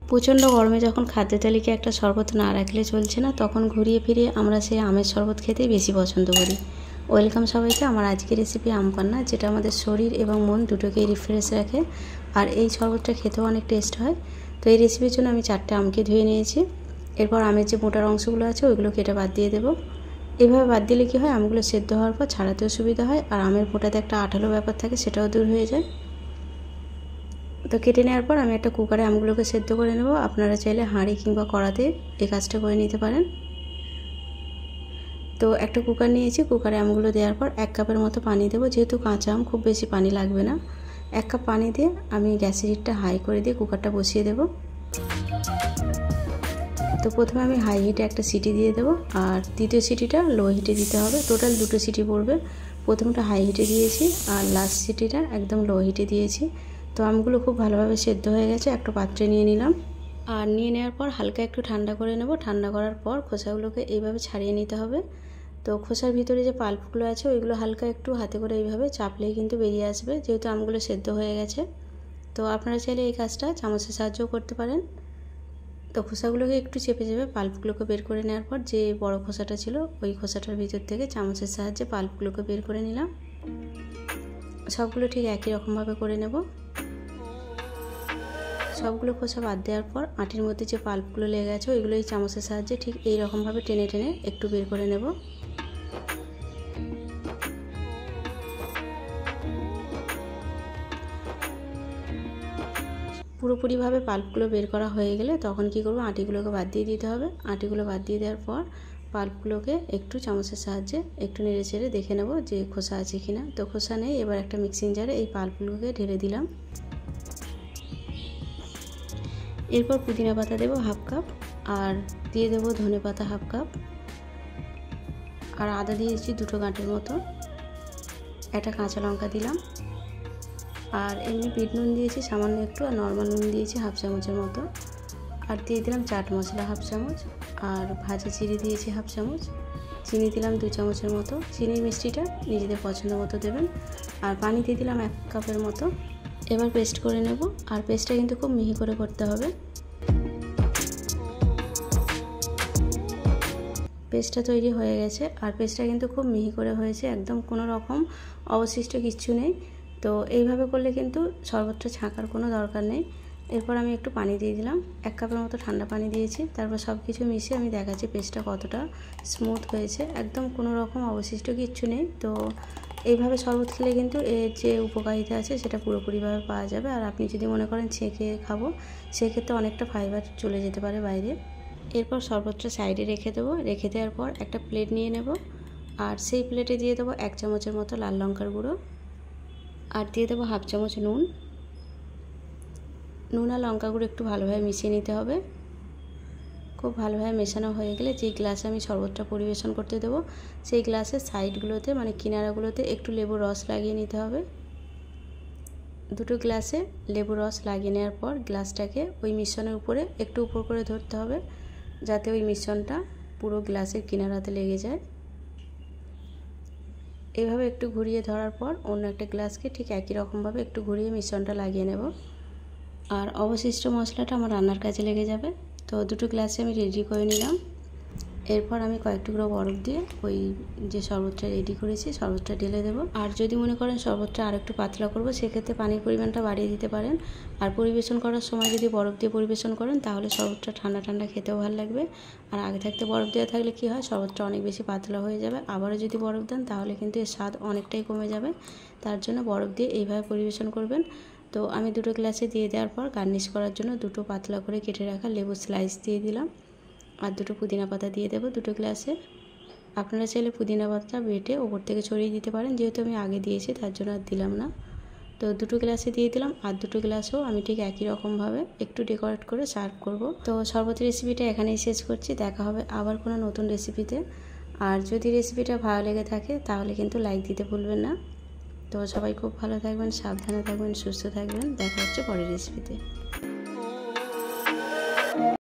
প্রচণ্ড গরমে যখন খাদ্য তালিকায় একটা শরবত না রাখলে চলছে না, তখন ঘুরিয়ে ফিরিয়ে আমরা সেই আমের শরবত খেতেই বেশি পছন্দ করি। ওয়েলকাম সবাইকে। আমার আজকের রেসিপি আম পান্না, যেটা আমাদের শরীর এবং মন দুটোকেই রিফ্রেশ রাখে, আর এই শরবতটা খেতেও অনেক টেস্ট হয়। তো এই রেসিপির জন্য আমি 4টে আমকে ধুয়ে নিয়েছি। এরপর আমের যে মোটার অংশগুলো আছে ওইগুলো কেটে বাদ দিয়ে দেবো। এভাবে বাদ দিলে কী হয়, আমগুলো সেদ্ধ হওয়ার পর ছাড়াতেও সুবিধা হয়, আর আমের মোটাতে একটা আঠালো ব্যাপার থাকে সেটাও দূর হয়ে যায়। তো কেটে নেওয়ার পর আমি একটা কুকারে আমগুলোকে সেদ্ধ করে নেব। আপনারা চাইলে হাঁড়ি কিংবা কড়াতে এই কাজটা করে নিতে পারেন। তো একটা কুকার নিয়েছি, কুকারে আমগুলো দেওয়ার পর 1 কাপের মতো পানি দেবো। যেহেতু কাঁচা আম, খুব বেশি পানি লাগবে না। 1 কাপ পানি দিয়ে আমি গ্যাসের হিটটা হাই করে দিয়ে কুকারটা বসিয়ে দেব। তো প্রথমে আমি হাই হিটে একটা সিটি দিয়ে দেবো, আর দ্বিতীয় সিটিটা লো হিটে দিতে হবে। টোটাল 2টো সিটি পড়বে। প্রথমটা হাই হিটে দিয়েছি আর লাস্ট সিটিটা একদম লো হিটে দিয়েছি। তো আমগুলো খুব ভালোভাবে সেদ্ধ হয়ে গেছে। একটা পাত্রে নিয়ে নিলাম, আর নিয়ে নেওয়ার পর হালকা একটু ঠান্ডা করে নেব। ঠান্ডা করার পর খোসাগুলোকে এইভাবে ছাড়িয়ে নিতে হবে। তো খোসার ভিতরে যে পাল্পগুলো আছে ওইগুলো হালকা একটু হাতে করে এইভাবে চাপলেই কিন্তু বেরিয়ে আসবে, যেহেতু আমগুলো সেদ্ধ হয়ে গেছে। তো আপনারা চাইলে এই কাজটা চামচের সাহায্যেও করতে পারেন। তো খোসাগুলোকে একটু চেপে চেপে পাল্পগুলোকে বের করে নেওয়ার পর যে বড় খোসাটা ছিল ওই খোসাটার ভিতর থেকে চামচের সাহায্যে পাল্পগুলোকে বের করে নিলাম। সবগুলো ঠিক একই রকমভাবে করে নেব। সবগুলো খোসা বাদ দেওয়ার পর আটির মধ্যে যে পাল্পগুলো লেগে আছে ওইগুলো এই চামচের সাহায্যে ঠিক এই রকমভাবে টেনে টেনে একটু বের করে নেব। পুরোপুরিভাবে পাল্পগুলো বের করা হয়ে গেলে তখন কি করব, আটিগুলোকে বাদ দিয়ে দিতে হবে। আটিগুলো বাদ দিয়ে দেওয়ার পর পাল্পগুলোকে একটু চামচের সাহায্যে একটু নেড়ে চেড়ে দেখে নেব যে খোসা আছে কিনা। তো খোসা নেই। এবার একটা মিক্সিং জারে এই পাল্পগুলোকে ঢেলে দিলাম। এরপর পুদিনা পাতা দেবো 1/2 কাপ, আর দিয়ে দেবো ধনে পাতা 1/2 কাপ, আর আদা দিয়েছি 2টো গাঁটের মতো। একটা কাঁচা লঙ্কা দিলাম, আর এমনি বিট নুন দিয়েছি সামান্য একটু, আর নর্মাল নুন দিয়েছি 1/2 চামচের মতো, আর দিয়ে দিলাম চাট মশলা 1/2 চামচ, আর ভাজা চিনি দিয়েছি 1/2 চামচ, চিনি দিলাম 2 চামচের মতো। চিনির মিষ্টিটা নিজেদের পছন্দ মতো দেবেন। আর পানি দিয়ে দিলাম 1 কাপের মতো। এবার পেস্ট করে নেব, আর পেস্টটা কিন্তু খুব মিহি করে করতে হবে। পেস্টটা তৈরি হয়ে গেছে, আর পেস্টটা কিন্তু খুব মিহি করে হয়েছে, একদম কোনো রকম অবশিষ্ট কিচ্ছু নেই। তো এইভাবে করলে কিন্তু শরবতটা ছাঁকার কোনো দরকার নেই। এরপর আমি একটু পানি দিয়ে দিলাম, 1 কাপের মতো ঠান্ডা পানি দিয়েছি। তারপর সব কিছু মিশিয়ে আমি দেখাচ্ছি পেস্টটা কতটা স্মুথ হয়েছে, একদম কোনো রকম অবশিষ্ট কিচ্ছু নেই। তো এইভাবে শরবত খেলে কিন্তু এর যে উপকারিতা আছে সেটা পুরোপুরিভাবে পাওয়া যাবে। আর আপনি যদি মনে করেন ছেঁকে খাবো, সেক্ষেত্রে অনেকটা ফাইবার চলে যেতে পারে বাইরে। এরপর শরবতটা সাইডে রেখে দেবো। রেখে দেওয়ার পর একটা প্লেট নিয়ে নেব, আর সেই প্লেটে দিয়ে দেবো 1 চামচের মতো লাল লঙ্কার গুঁড়ো, আর দিয়ে দেবো 1/2 চামচ নুন। নুন আর লঙ্কা গুঁড়ো একটু ভালোভাবে মিশিয়ে নিতে হবে। খুব ভালোভাবে মেশানো হয়ে গেলে যেই গ্লাসে আমি শরবতটা পরিবেশন করতে দেবো সেই গ্লাসের সাইডগুলোতে মানে কিনারাগুলোতে একটু লেবুর রস লাগিয়ে নিতে হবে। 2টো গ্লাসে লেবুর রস লাগিয়ে নেওয়ার পর গ্লাসটাকে ওই মিশ্রণের উপরে একটু উপর করে ধরতে হবে, যাতে ওই মিশ্রণটা পুরো গ্লাসের কিনারাতে লেগে যায়। এইভাবে একটু ঘুরিয়ে ধরার পর অন্য একটা গ্লাসকে ঠিক একই রকমভাবে একটু ঘুরিয়ে মিশ্রণটা লাগিয়ে নেব। আর অবশিষ্ট মশলাটা আমার রান্নার কাজে লেগে যাবে। তো 2টো গ্লাসে আমি রেডি করে নিলাম। এরপর আমি কয়েক টুকরো বরফ দিয়ে ওই যে শরবতটা রেডি করেছি শরবতটা ঢেলে দেবো। আর যদি মনে করেন শরবতটা আর একটু পাতলা করবো, সেক্ষেত্রে পানির পরিমাণটা বাড়িয়ে দিতে পারেন। আর পরিবেশন করার সময় যদি বরফ দিয়ে পরিবেশন করেন তাহলে শরবতটা ঠান্ডা ঠান্ডা খেতেও ভালো লাগবে। আর আগে থাকতে বরফ দেওয়া থাকলে কি হয়, শরবতটা অনেক বেশি পাতলা হয়ে যাবে। আবারও যদি বরফ দেন তাহলে কিন্তু এর স্বাদ অনেকটাই কমে যাবে। তার জন্য বরফ দিয়ে এইভাবে পরিবেশন করবেন। তো আমি 2টো গ্লাসে দিয়ে দেওয়ার পর গার্নিশ করার জন্য 2টো পাতলা করে কেটে রাখা লেবুর স্লাইস দিয়ে দিলাম, আর 2টো পুদিনা পাতা দিয়ে দেবো 2টো গ্লাসে। আপনারা চাইলে পুদিনা পাতা বেটে ওপর থেকে ছড়িয়ে দিতে পারেন, যেহেতু আমি আগে দিয়েছি তার জন্য আর দিলাম না। তো 2টো গ্লাসে দিয়ে দিলাম, আর 2টো গ্লাসও আমি ঠিক একই রকমভাবে একটু ডেকোরেট করে সার্ভ করব। তো শরবতের রেসিপিটা এখানেই শেষ করছি। দেখা হবে আবার কোনো নতুন রেসিপিতে। আর যদি রেসিপিটা ভালো লেগে থাকে তাহলে কিন্তু লাইক দিতে ভুলবেন না। তো সবাই খুব ভালো থাকবেন, সাবধানে থাকবেন, সুস্থ থাকবেন। দেখা হচ্ছে পরের রেসিপিতে।